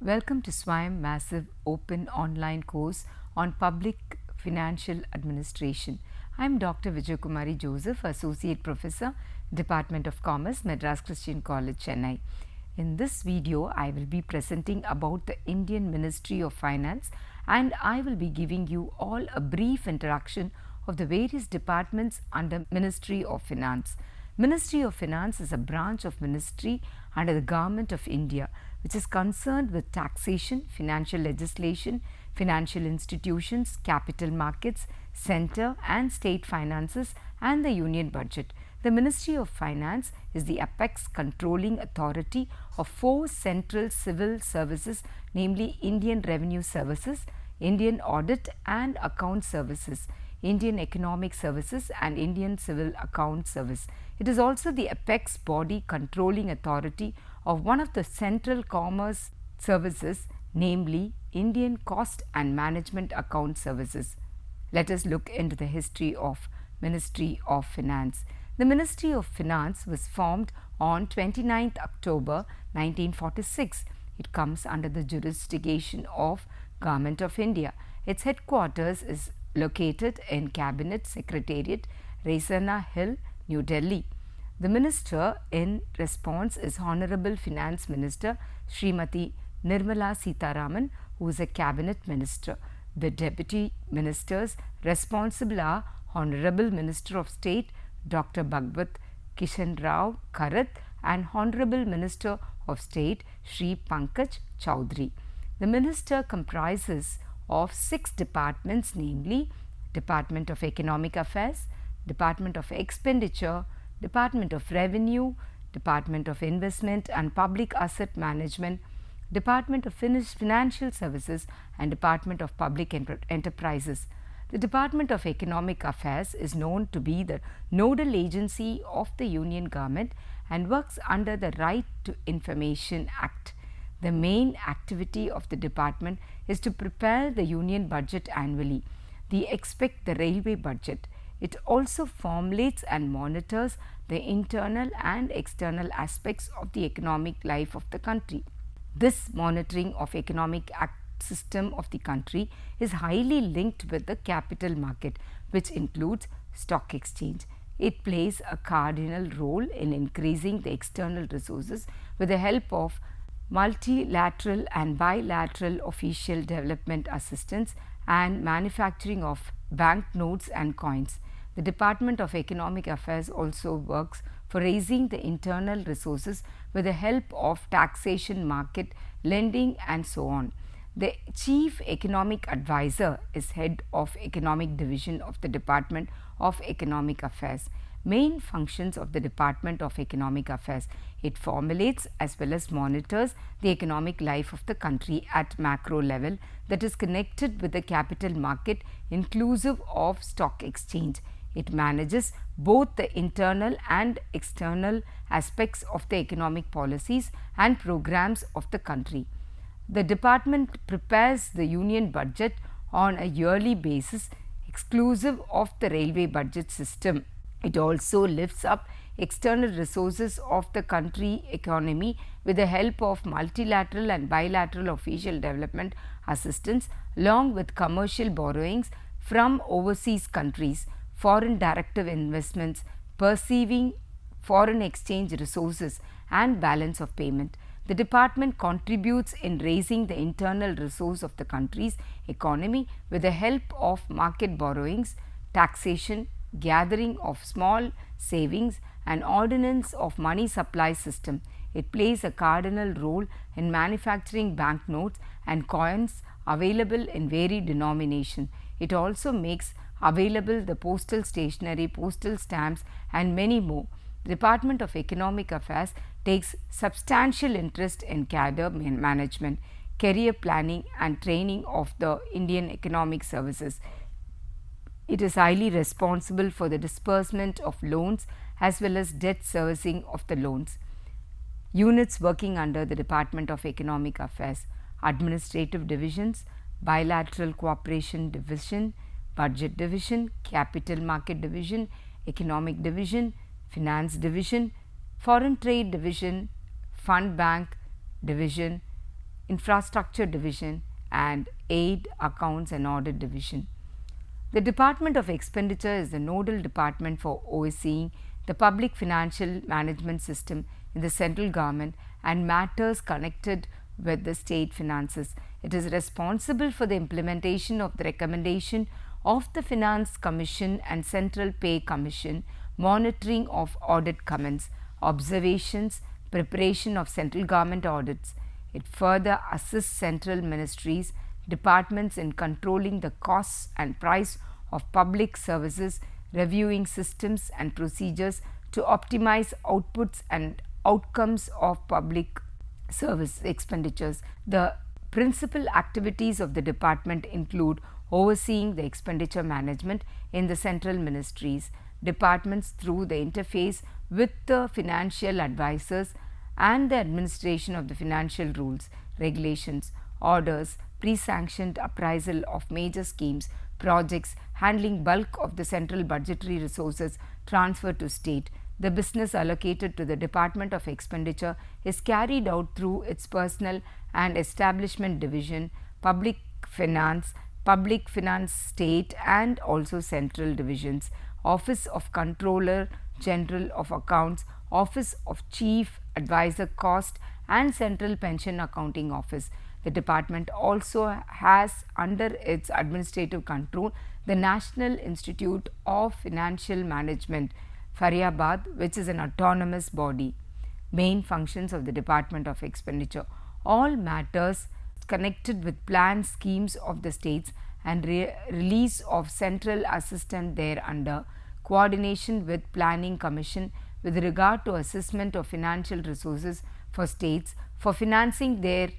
Welcome to SWAYAM Massive Open Online course on Public Financial Administration. I am Dr. Vijayakumari Joseph, Associate Professor, Department of Commerce, Madras Christian College, Chennai. In this video, I will be presenting about the Indian Ministry of Finance, and I will be giving you all a brief introduction of the various departments under Ministry of Finance. Ministry of Finance is a branch of ministry under the Government of India which is concerned with taxation, financial legislation, financial institutions, capital markets, center and state finances and the union budget. The Ministry of Finance is the apex controlling authority of four central civil services, namely Indian Revenue Services, Indian Audit and Account Services, Indian Economic Services and Indian Civil Account Service. It is also the apex body controlling authority of one of the central commerce services, namely Indian Cost and Management Account Services. Let us look into the history of Ministry of Finance. The Ministry of Finance was formed on 29th October 1946. It comes under the jurisdiction of Government of India. Its headquarters is located in Cabinet Secretariat, Raisina Hill, New Delhi. The Minister in response is Honorable Finance Minister Srimati Nirmala Sitharaman, who is a Cabinet Minister. The Deputy Ministers responsible are Honorable Minister of State Dr. Bhagwat Kishan Rao Karath and Honorable Minister of State Shri Pankaj Chaudhary. The Minister comprises of 6 departments, namely Department of Economic Affairs, Department of Expenditure, Department of Revenue, Department of Investment and Public Asset Management, Department of Financial Services and Department of Public Enterprises. The Department of Economic Affairs is known to be the nodal agency of the Union Government and works under the Right to Information Act. The main activity of the department is to prepare the Union budget annually. They expect the railway budget. It also formulates and monitors the internal and external aspects of the economic life of the country. This monitoring of economic system of the country is highly linked with the capital market, which includes stock exchange. It plays a cardinal role in increasing the external resources with the help of multilateral and bilateral official development assistance and manufacturing of banknotes and coins. The Department of Economic Affairs also works for raising the internal resources with the help of taxation, market, lending and so on. The Chief Economic Advisor is head of Economic Division of the Department of Economic Affairs. Main functions of the Department of Economic Affairs: it formulates as well as monitors the economic life of the country at macro level that is connected with the capital market inclusive of stock exchange. It manages both the internal and external aspects of the economic policies and programs of the country. The department prepares the union budget on a yearly basis exclusive of the railway budget system. It also lifts up external resources of the country economy with the help of multilateral and bilateral official development assistance along with commercial borrowings from overseas countries, foreign direct investments, perceiving foreign exchange resources and balance of payment. The department contributes in raising the internal resource of the country's economy with the help of market borrowings, taxation, gathering of small savings and ordinance of money supply system. It plays a cardinal role in manufacturing banknotes and coins available in varied denomination. It also makes available the postal stationery, postal stamps and many more. The Department of Economic Affairs takes substantial interest in cadre management, career planning and training of the Indian Economic Services. It is highly responsible for the disbursement of loans as well as debt servicing of the loans. Units working under the Department of Economic Affairs: Administrative Divisions, Bilateral Cooperation Division, Budget Division, Capital Market Division, Economic Division, Finance Division, Foreign Trade Division, Fund Bank Division, Infrastructure Division, and Aid, Accounts and Audit Division. The Department of Expenditure is the nodal department for overseeing the public financial management system in the central government and matters connected with the state finances. It is responsible for the implementation of the recommendation of the Finance Commission and Central Pay Commission, monitoring of audit comments, observations, preparation of central government audits. It further assists central ministries, departments in controlling the costs and price of public services, reviewing systems and procedures to optimize outputs and outcomes of public service expenditures. The principal activities of the department include overseeing the expenditure management in the central ministries, departments through the interface with the financial advisors and the administration of the financial rules, regulations, orders, pre-sanctioned appraisal of major schemes, projects, handling bulk of the central budgetary resources transferred to state. The business allocated to the Department of Expenditure is carried out through its Personnel and Establishment Division, Public Finance State and also Central Divisions, Office of Controller General of Accounts, Office of Chief Advisor Cost and Central Pension Accounting Office. The department also has under its administrative control the National Institute of Financial Management, Faridabad, which is an autonomous body. Main functions of the Department of Expenditure: all matters connected with planned schemes of the states and release of central assistance thereunder, coordination with Planning Commission with regard to assessment of financial resources for states for financing their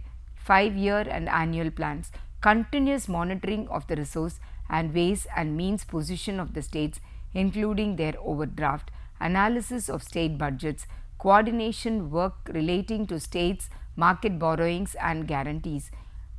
5-year and annual plans, continuous monitoring of the resource and ways and means position of the states including their overdraft, analysis of state budgets, coordination work relating to states' market borrowings and guarantees,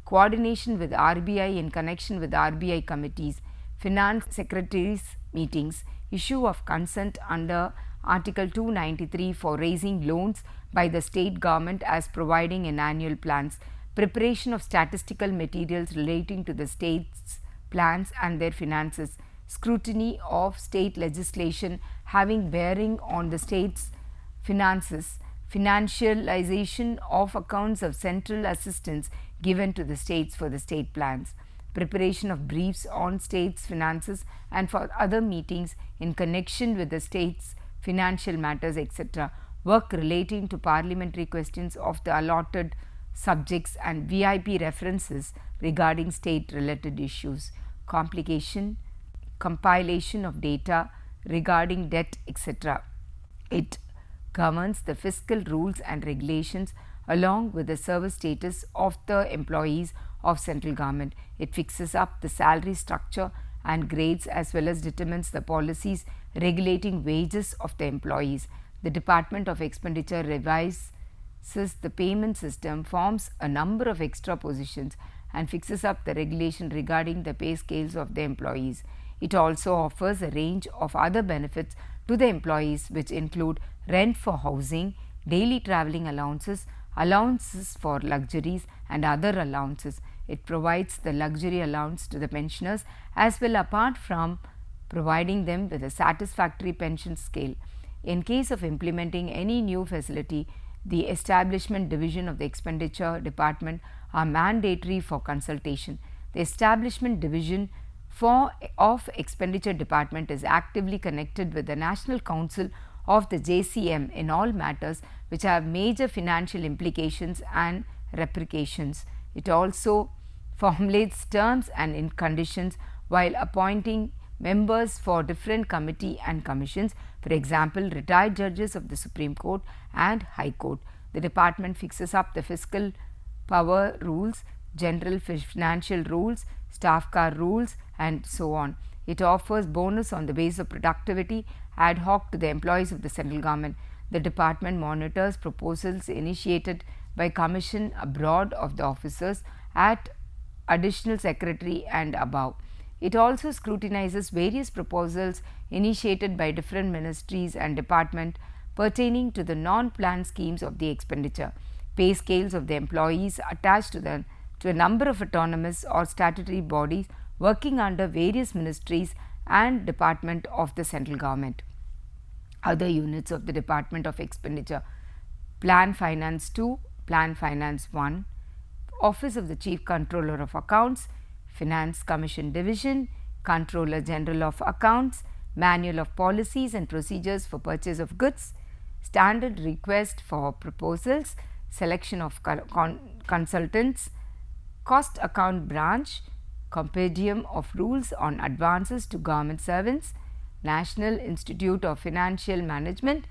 coordination with RBI in connection with RBI committees, finance secretaries meetings, issue of consent under Article 293 for raising loans by the state government as providing in annual plans, preparation of statistical materials relating to the state's plans and their finances, scrutiny of state legislation having bearing on the state's finances, financialization of accounts of central assistance given to the states for the state plans, preparation of briefs on states' finances and for other meetings in connection with the state's financial matters, etc., work relating to parliamentary questions of the allotted subjects and VIP references regarding state-related issues, compilation of data regarding debt, etc. It governs the fiscal rules and regulations along with the service status of the employees of central government. It fixes up the salary structure and grades as well as determines the policies regulating wages of the employees. The Department of Expenditure revises the payment system, forms a number of extra positions and fixes up the regulation regarding the pay scales of the employees. It also offers a range of other benefits to the employees which include rent for housing, daily travelling allowances, allowances for luxuries and other allowances. It provides the luxury allowance to the pensioners as well, apart from providing them with a satisfactory pension scale. In case of implementing any new facility, the Establishment Division of the Expenditure Department are mandatory for consultation. The Establishment Division of Expenditure Department is actively connected with the National Council of the JCM in all matters which have major financial implications and repercussions. It also formulates terms and conditions while appointing members for different committee and commissions, for example, retired judges of the Supreme Court and High Court. The department fixes up the fiscal power rules, general financial rules, staff car rules and so on. It offers bonus on the base of productivity ad hoc to the employees of the central government. The department monitors proposals initiated by commission abroad of the officers at additional secretary and above. It also scrutinizes various proposals initiated by different ministries and departments pertaining to the non-planned schemes of the expenditure. pay scales of the employees attached to a number of autonomous or statutory bodies working under various ministries and department of the central government. Other units of the Department of Expenditure: Plan Finance 2, Plan Finance 1, Office of the Chief Controller of Accounts, Finance Commission Division, Controller General of Accounts, Manual of Policies and Procedures for Purchase of Goods, Standard Request for Proposals, Selection of Consultants, Cost Account Branch, Compendium of Rules on Advances to Government Servants, National Institute of Financial Management,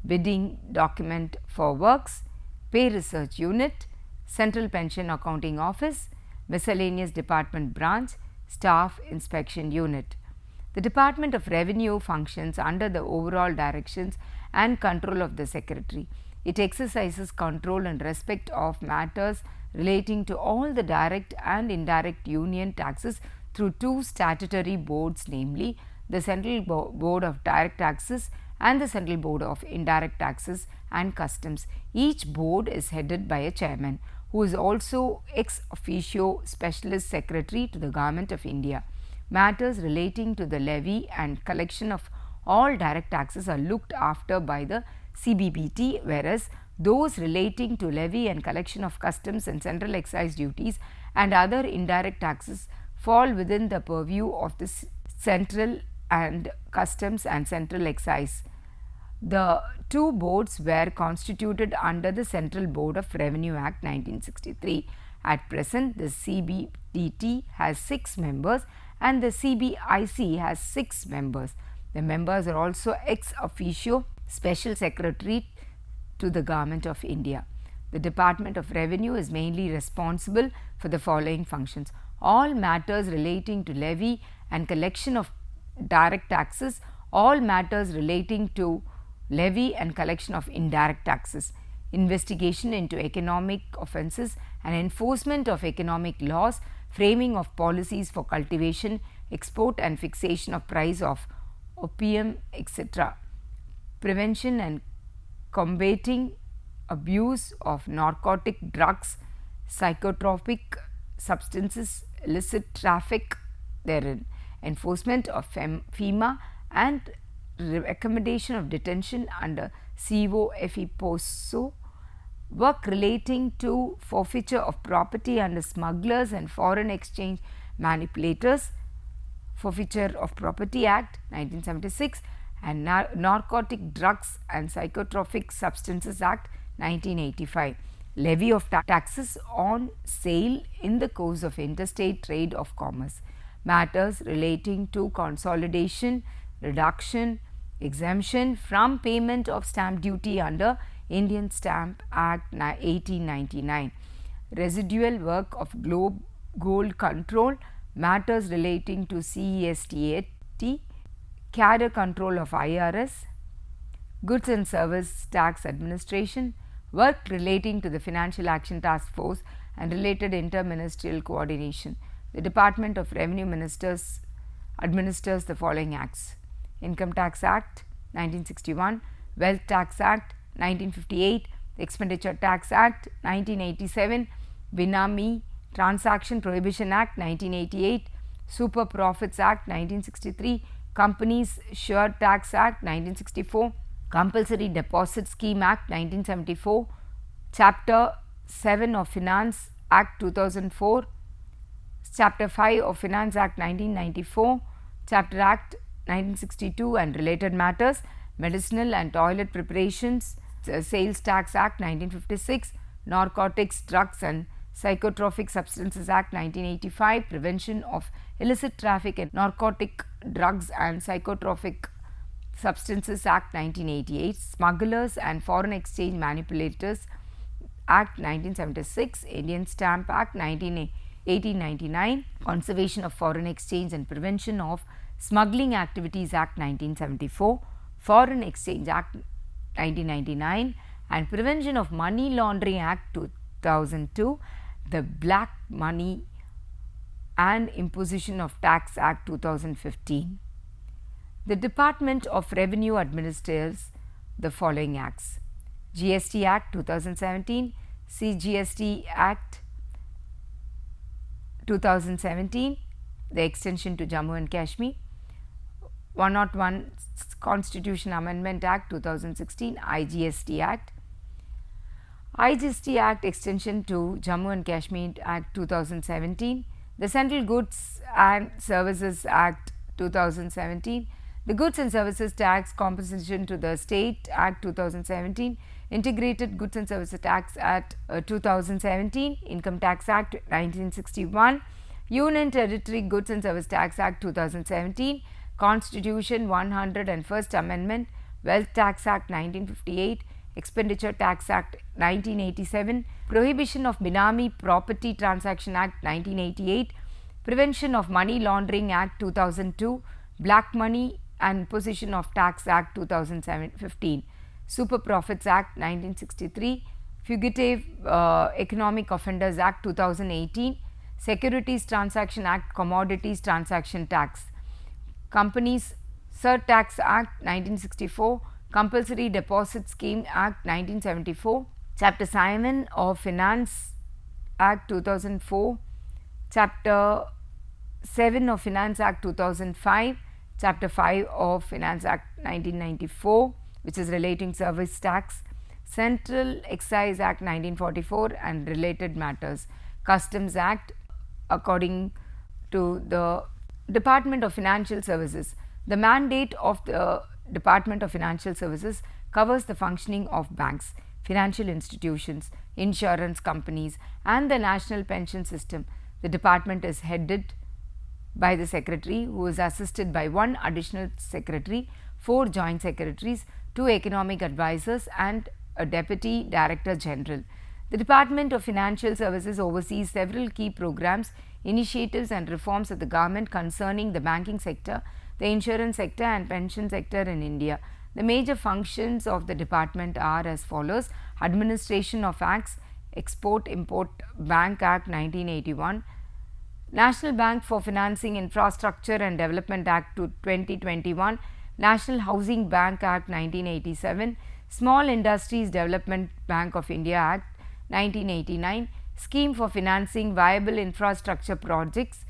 Bidding Document for Works, Pay Research Unit, Central Pension Accounting Office, Miscellaneous Department Branch, Staff Inspection Unit. The Department of Revenue functions under the overall directions and control of the Secretary. It exercises control and respect of matters relating to all the direct and indirect union taxes through two statutory boards, namely the Central Board of Direct Taxes and the Central Board of Indirect Taxes and Customs. Each board is headed by a chairman, who is also ex officio specialist secretary to the Government of India. Matters relating to the levy and collection of all direct taxes are looked after by the CBBT, whereas those relating to levy and collection of customs and central excise duties and other indirect taxes fall within the purview of the Central and Customs and Central Excise. The two boards were constituted under the Central Board of Revenue Act 1963. At present, the CBDT has 6 members and the CBIC has 6 members. The members are also ex officio special secretary to the Government of India. The Department of Revenue is mainly responsible for the following functions: all matters relating to levy and collection of direct taxes, all matters relating to levy and collection of indirect taxes, investigation into economic offences and enforcement of economic laws, framing of policies for cultivation, export and fixation of price of opium, etc., prevention and combating abuse of narcotic drugs, psychotropic substances, illicit traffic therein, enforcement of FEMA and recommendation of detention under COFEPOSO, work relating to forfeiture of property under Smugglers and Foreign Exchange Manipulators, Forfeiture of Property Act 1976 and Narcotic Drugs and Psychotropic Substances Act 1985, levy of taxes on sale in the course of interstate trade of commerce, matters relating to consolidation, reduction, exemption from payment of stamp duty under Indian Stamp Act 1899, residual work of gold control, matters relating to CESTAT, cadre control of IRS, goods and service tax administration, work relating to the Financial Action Task Force and related interministerial coordination. The Department of Revenue administers the following acts: Income Tax Act 1961, Wealth Tax Act 1958, Expenditure Tax Act 1987, Benami Transaction Prohibition Act 1988, Super Profits Act 1963, Companies Sure Tax Act 1964, Compulsory Deposit Scheme Act 1974, Chapter 7 of Finance Act 2004, Chapter 5 of Finance Act 1994, Chapter Act 1962 and related matters, Medicinal and Toilet Preparations, Sales Tax Act 1956, Narcotics, Drugs and Psychotropic Substances Act 1985, Prevention of Illicit Traffic in Narcotic Drugs and Psychotropic Substances Act 1988, Smugglers and Foreign Exchange Manipulators Act 1976, Indian Stamp Act 1899, Conservation of Foreign Exchange and Prevention of Smuggling Activities Act 1974, Foreign Exchange Act 1999 and Prevention of Money Laundering Act 2002, the Black Money and Imposition of Tax Act 2015. The Department of Revenue administers the following acts: GST Act 2017, CGST Act 2017, the extension to Jammu and Kashmir. 101 Constitution Amendment Act 2016, IGST Act. IGST Act extension to Jammu and Kashmir Act 2017, the Central Goods and Services Act 2017, the Goods and Services Tax Compensation to the State Act 2017, Integrated Goods and Services Tax Act 2017, Income Tax Act 1961, Union Territory Goods and Service Tax Act 2017, Constitution 101st Amendment, Wealth Tax Act 1958, Expenditure Tax Act 1987, Prohibition of Benami Property Transaction Act 1988, Prevention of Money Laundering Act 2002, Black Money and Imposition of Tax Act 2015, Super Profits Act 1963, Fugitive Economic Offenders Act 2018, Securities Transaction Act Commodities Transaction Tax, Companies Surtax Act 1964, Compulsory Deposit Scheme Act 1974, Chapter 7 of Finance Act 2004, Chapter 7 of Finance Act 2005, Chapter 5 of Finance Act 1994, which is relating service tax, Central Excise Act 1944 and related matters, Customs Act according to the Department of Financial Services. The mandate of the Department of Financial Services covers the functioning of banks, financial institutions, insurance companies and the national pension system. The department is headed by the secretary, who is assisted by one additional secretary, 4 joint secretaries, 2 economic advisors and a deputy director general. The Department of Financial Services oversees several key programs, initiatives and reforms of the government concerning the banking sector, the insurance sector and pension sector in India. The major functions of the department are as follows: Administration of Acts, Export-Import Bank Act 1981, National Bank for Financing Infrastructure and Development Act 2021, National Housing Bank Act 1987, Small Industries Development Bank of India Act 1989, Scheme for Financing Viable Infrastructure Projects,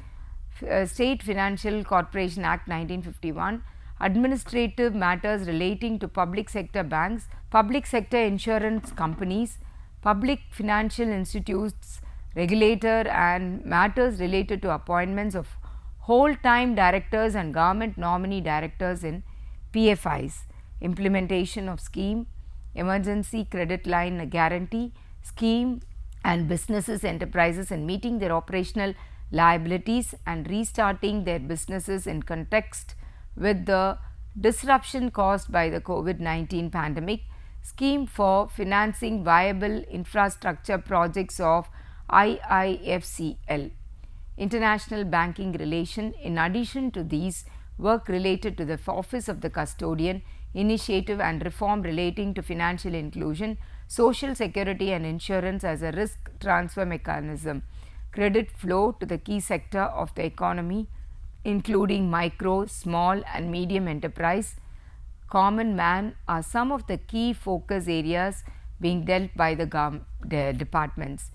State Financial Corporation Act 1951, Administrative Matters relating to public sector banks, public sector insurance companies, public financial institutes, regulator and matters related to appointments of whole-time directors and government nominee directors in PFIs, implementation of scheme, emergency credit line guarantee scheme and businesses enterprises in meeting their operational liabilities and restarting their businesses in context with the disruption caused by the COVID-19 pandemic, scheme for financing viable infrastructure projects of IIFCL, international banking relation. In addition to these, work related to the office of the custodian, initiative and reform relating to financial inclusion, social security and insurance as a risk transfer mechanism, credit flow to the key sector of the economy including micro, small and medium enterprise, common man are some of the key focus areas being dealt by the departments.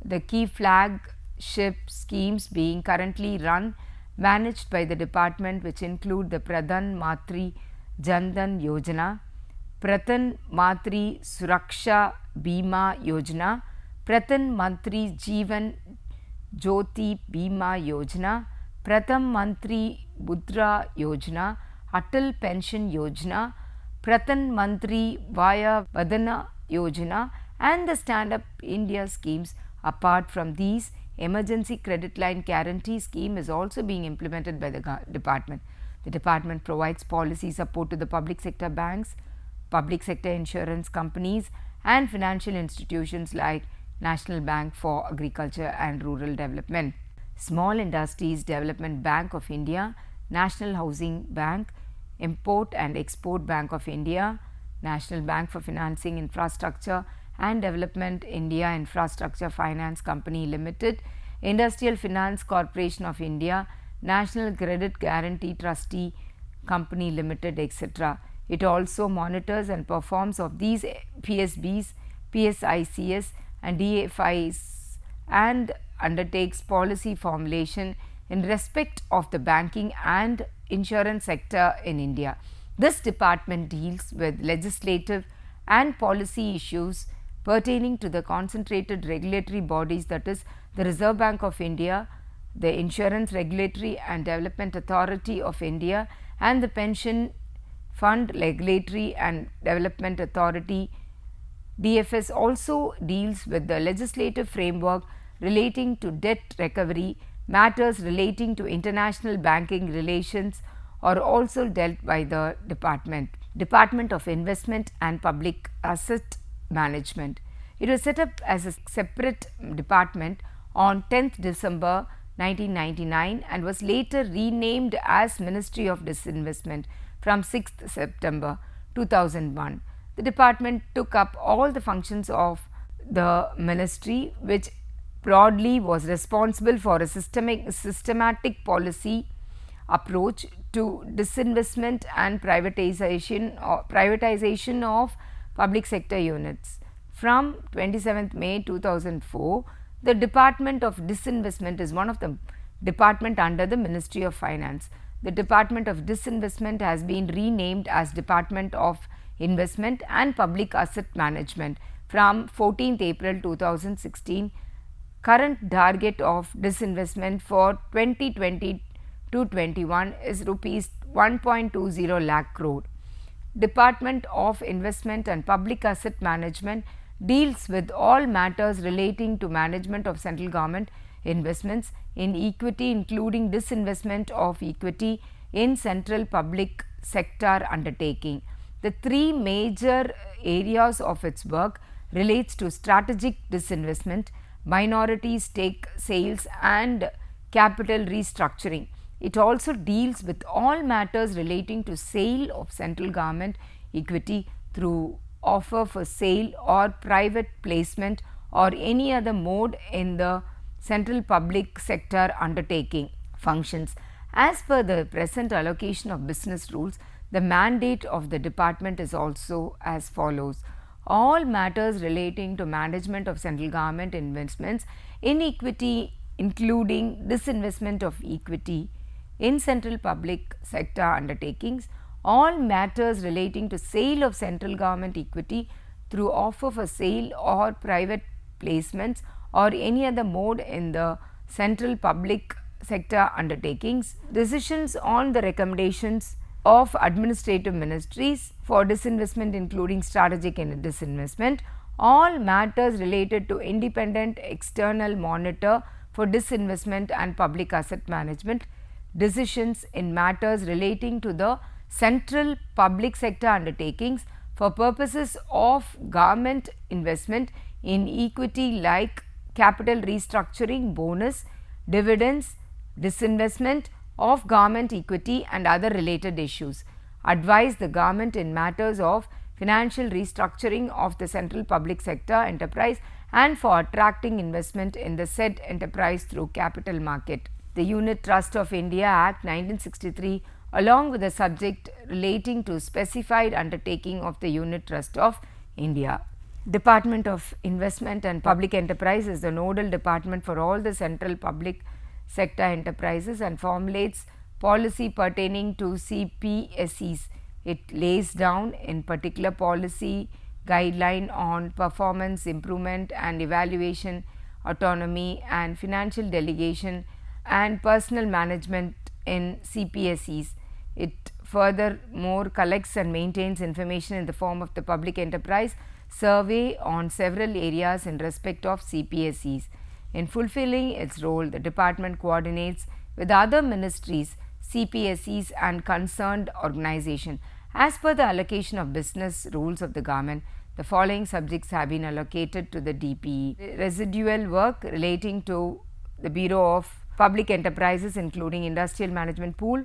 The key flagship schemes being currently run managed by the department, which include the Pradhan Mantri Jan Dhan Yojana, Pradhan Mantri Suraksha Bima Yojana, Pradhan Mantri Jeevan Jyoti Bima Yojana, Pradhan Mantri Mudra Yojana, Atal Pension Yojana, Pradhan Mantri Vaya Vadana Yojana and the Stand Up India schemes. Apart from these, emergency credit line guarantee scheme is also being implemented by the department. The department provides policy support to the public sector banks, public sector insurance companies and financial institutions like National Bank for Agriculture and Rural Development, Small Industries Development Bank of India, National Housing Bank, Import and Export Bank of India, National Bank for Financing Infrastructure and Development India Infrastructure Finance Company Limited, Industrial Finance Corporation of India, National Credit Guarantee Trustee Company Limited, etc. It also monitors and performs of these PSBs, PSICs and DFIs and undertakes policy formulation in respect of the banking and insurance sector in India. This department deals with legislative and policy issues pertaining to the concentrated regulatory bodies, that is the Reserve Bank of India, the Insurance Regulatory and Development Authority of India, and the Pension Fund Regulatory and Development Authority. DFS also deals with the legislative framework relating to debt recovery. Matters relating to international banking relations are also dealt by the department. Department of Investment and Public Asset Management. It was set up as a separate department on 10th December 1999 and was later renamed as Ministry of Disinvestment from 6th September 2001. The department took up all the functions of the ministry, which broadly was responsible for a systematic policy approach to disinvestment and privatization of public sector units. From 27th May 2004, the Department of Disinvestment is one of the department under the Ministry of Finance. The Department of Disinvestment has been renamed as Department of Investment and Public Asset Management from 14th April 2016. Current target of disinvestment for 2020 to 21 is rupees 1.20 lakh crore. Department of Investment and Public Asset Management deals with all matters relating to management of central government investments in equity, including disinvestment of equity in central public sector undertaking. The three major areas of its work relates to strategic disinvestment, minority stake sales and capital restructuring. It also deals with all matters relating to sale of central government equity through offer for sale or private placement or any other mode in the central public sector undertaking functions. As per the present allocation of business rules, the mandate of the department is also as follows. All matters relating to management of central government investments in equity, including disinvestment of equity in central public sector undertakings, all matters relating to sale of central government equity through offer for sale or private placements or any other mode in the central public sector undertakings, decisions on the recommendations of administrative ministries for disinvestment, including strategic disinvestment, all matters related to independent external monitor for disinvestment and public asset management, decisions in matters relating to the central public sector undertakings for purposes of government investment in equity like capital restructuring, bonus, dividends, disinvestment of government equity and other related issues. Advise the government in matters of financial restructuring of the central public sector enterprise and for attracting investment in the said enterprise through capital market. The Unit Trust of India Act 1963 along with the subject relating to specified undertaking of the Unit Trust of India. Department of Investment and Public Enterprise is the nodal department for all the central public sector enterprises and formulates policy pertaining to CPSEs. It lays down in particular policy guideline on performance improvement and evaluation, autonomy and financial delegation and personal management in CPSEs. It furthermore collects and maintains information in the form of the public enterprise survey on several areas in respect of CPSEs. In fulfilling its role, the department coordinates with other ministries, CPSEs and concerned organization. As per the allocation of business rules of the government, the following subjects have been allocated to the DPE. Residual work relating to the Bureau of Public Enterprises, including industrial management pool,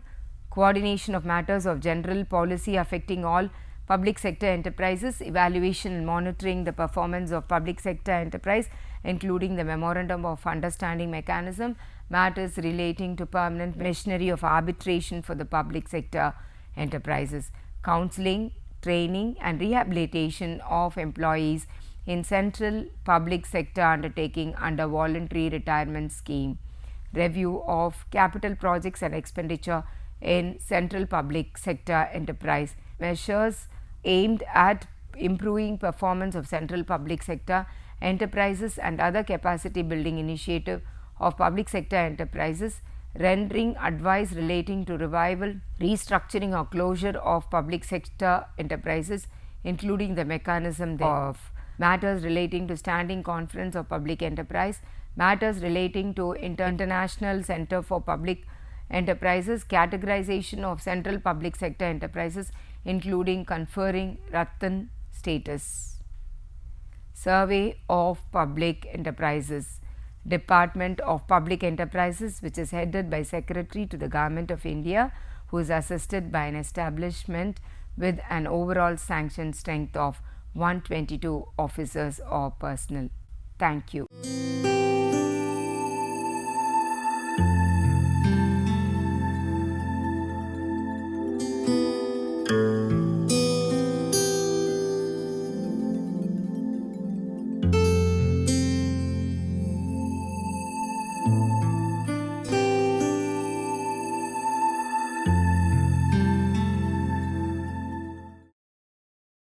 coordination of matters of general policy affecting all public sector enterprises, evaluation and monitoring the performance of public sector enterprise, including the memorandum of understanding mechanism, matters relating to permanent machinery of arbitration for the public sector enterprises, counseling, training and rehabilitation of employees in central public sector undertaking under voluntary retirement scheme, review of capital projects and expenditure in central public sector enterprise, measures aimed at improving performance of central public sector enterprises and other capacity building initiative of public sector enterprises, rendering advice relating to revival, restructuring or closure of public sector enterprises, including the mechanism thereof, matters relating to standing conference of public enterprise, matters relating to international center for public enterprises, categorization of central public sector enterprises, including conferring Ratan status. Survey of public enterprises. Department of Public Enterprises, which is headed by Secretary to the Government of India, who is assisted by an establishment with an overall sanctioned strength of 122 officers or personnel. Thank you.